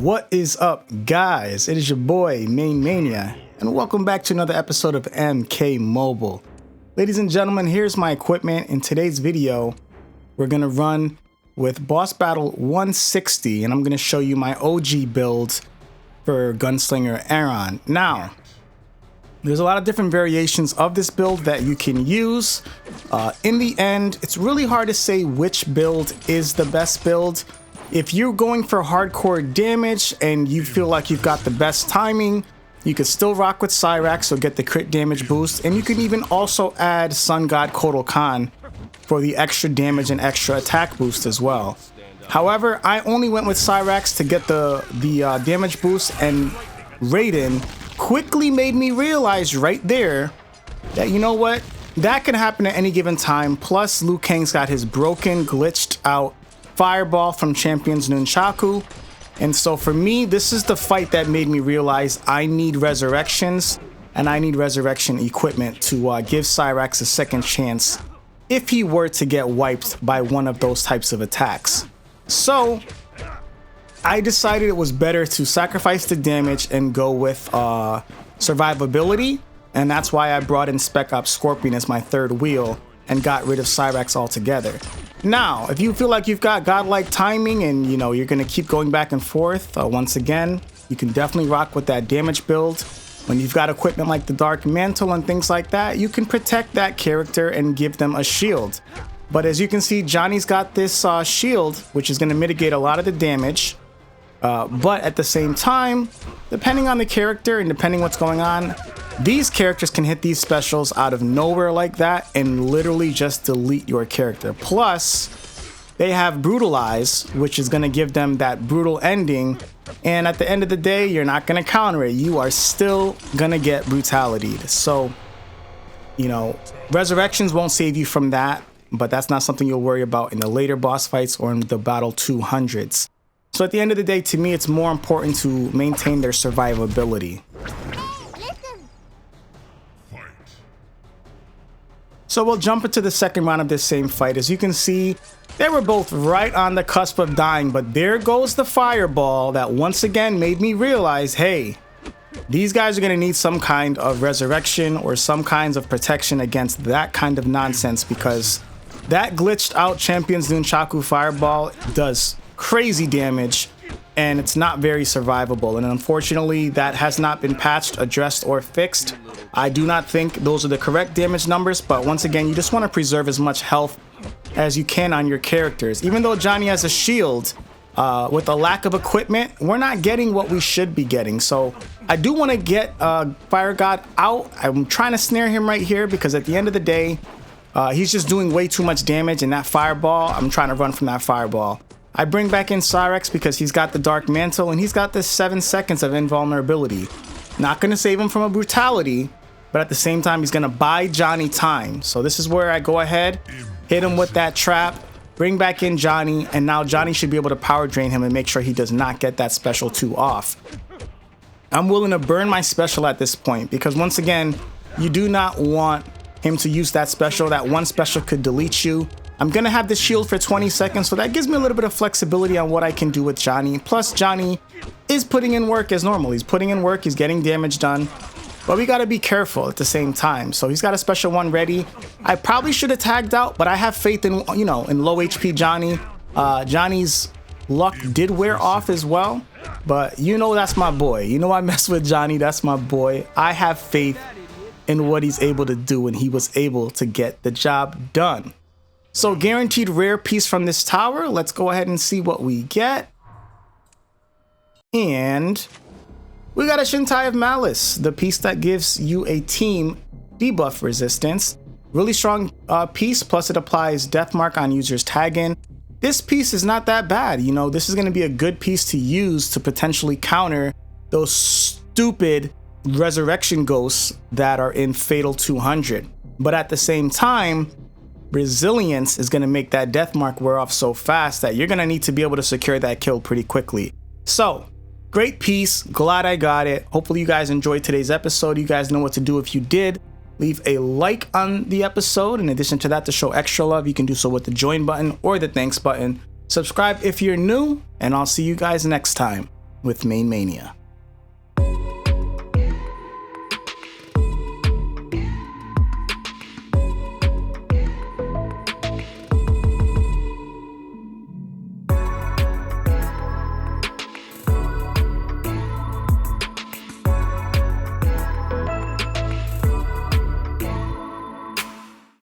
What is up, guys? It is your boy, Main Mania, and welcome back to another episode of MK Mobile. Ladies and gentlemen, here's my equipment. In today's video, we're gonna run with Boss Battle 160, and I'm gonna show you my OG build for Gunslinger Aaron. Now, there's a lot of different variations of this build that you can use. In the end, it's really hard to say which build is the best build. If you're going for hardcore damage and you feel like you've got the best timing, you could still rock with Cyrax, so get the crit damage boost, and you can even also add Sun God Kotal Khan for the extra damage and extra attack boost as well. However, I only went with Cyrax to get the damage boost, and Raiden quickly made me realize right there that, you know what, that can happen at any given time. Plus, Liu Kang's got his broken, glitched out Fireball from Champions Nunchaku. And so for me, this is the fight that made me realize I need resurrections, and I need resurrection equipment to give Cyrax a second chance if he were to get wiped by one of those types of attacks. So I decided it was better to sacrifice the damage and go with survivability, and that's why I brought in Spec Ops Scorpion as my third wheel and got rid of Cyrax altogether. Now, if you feel like you've got godlike timing and you're gonna keep going back and forth, once again, you can definitely rock with that damage build. When you've got equipment like the Dark Mantle and things like that, you can protect that character and give them a shield. But as you can see, Johnny's got this shield, which is gonna mitigate a lot of the damage. But at the same time, depending on the character and depending what's going on, these characters can hit these specials out of nowhere like that and literally just delete your character. Plus, they have Brutalize, which is going to give them that brutal ending. And at the end of the day, you're not going to counter it. You are still going to get brutality'd. So, resurrections won't save you from that, but that's not something you'll worry about in the later boss fights or in the Battle 200s. So at the end of the day, to me, it's more important to maintain their survivability. So we'll jump into the second round of this same fight. As you can see, they were both right on the cusp of dying, but there goes the fireball that once again made me realize, hey, these guys are going to need some kind of resurrection or some kinds of protection against that kind of nonsense, because that glitched out Champions Nunchaku fireball does crazy damage and it's not very survivable, and unfortunately that has not been patched, addressed, or fixed. I do not think those are the correct damage numbers, but once again, you just want to preserve as much health as you can on your characters. Even though Johnny has a shield, with a lack of equipment, we're not getting what we should be getting. So I do want to get Fire God out. I'm trying to snare him right here because at the end of the day, he's just doing way too much damage, and that fireball, I'm trying to run from that fireball. I bring back in Cyrax because he's got the Dark Mantle and he's got this 7 seconds of invulnerability. Not going to save him from a brutality, but at the same time, he's going to buy Johnny time. So this is where I go ahead, hit him with that trap, bring back in Johnny, and now Johnny should be able to power drain him and make sure he does not get that special 2 off. I'm willing to burn my special at this point because once again, you do not want him to use that special. That one special could delete you. I'm going to have the shield for 20 seconds, so that gives me a little bit of flexibility on what I can do with Johnny. Plus, Johnny is putting in work as normal. He's putting in work, he's getting damage done, but we got to be careful at the same time. So he's got a special 1 ready. I probably should have tagged out, but I have faith in, in low HP Johnny. Johnny's luck did wear off as well, but that's my boy. I mess with Johnny, that's my boy. I have faith in what he's able to do, and he was able to get the job done. So guaranteed rare piece from this tower. Let's go ahead and see what we get. And we got a Shintai of Malice, the piece that gives you a team debuff resistance. Really strong piece, plus it applies death mark on users tag in. This piece is not that bad. This is going to be a good piece to use to potentially counter those stupid resurrection ghosts that are in Fatal 200. But at the same time, resilience is going to make that death mark wear off so fast that you're going to need to be able to secure that kill pretty quickly. So great piece, glad I got it. Hopefully you guys enjoyed today's episode. You guys know what to do if you did. Leave a like on the episode. In addition to that, to show extra love, you can do so with the join button or the thanks button. Subscribe if you're new, and I'll see you guys next time. with Main Mania.